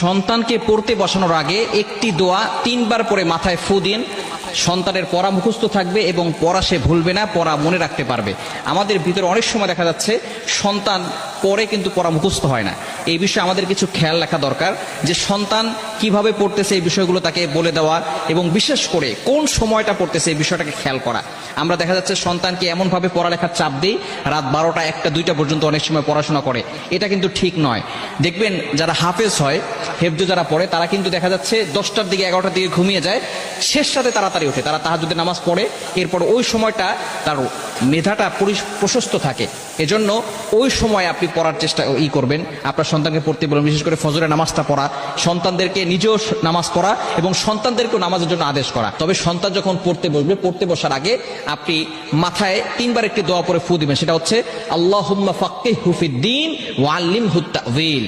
সন্তানকে পড়তে বসানোর আগে একটি দোয়া 3 বার পরে মাথায় ফু দিন। সন্তানের পড়া মুখস্থ থাকবে এবং পড়া সে ভুলবে না, পড়া মনে রাখতে পারবে। আমাদের ভিতরে অনেক সময় দেখা যাচ্ছে সন্তান পড়ে কিন্তু পড়া মুখস্থ হয় না। এই বিষয়ে আমাদের কিছু খেয়াল রাখা দরকার যে সন্তান কিভাবে পড়তেছে এই বিষয়গুলো তাকে বলে দেওয়া এবং বিশেষ করে কোন সময়টা পড়তেছে এই বিষয়টাকে খেয়াল করা। আমরা দেখা যাচ্ছে সন্তানকে এমনভাবে পড়ালেখার চাপ দিই রাত 12টা 1টা 2টা পর্যন্ত অনেক সময় পড়াশোনা করে। এটা কিন্তু ঠিক নয়। দেখবেন যারা হাফেজ হয়, হেফজ যারা পড়ে, তারা কিন্তু দেখা যাচ্ছে 10টার দিকে 11টার দিকে ঘুমিয়ে যায়, শেষ রাতে তাড়াতাড়ি ওঠে, তারা তাহাজ্জুদের নামাজ পড়ে। এরপর ওই সময়টা তার মেধাটা প্রশস্ত থাকে। এজন্য ওই সময় আপনি পড়ার চেষ্টা করবেন, আপনার সন্তানকে পড়তে বলুন। বিশেষ করে ফজরের নামাজটা পড়া, সন্তানদেরকে নিজেও নামাজ পড়া এবং সন্তানদেরকেও নামাজের জন্য আদেশ করা। তবে সন্তান যখন পড়তে বসবে, পড়তে বসার আগে আপনি মাথায় 3 বার একটি দোয়া পরে ফু দিবেন। সেটা হচ্ছে আল্লাহুম্মা ফাক্কিহহু ফিদ্দীন ওয়া আল্লিমহু তা'ওয়ীল।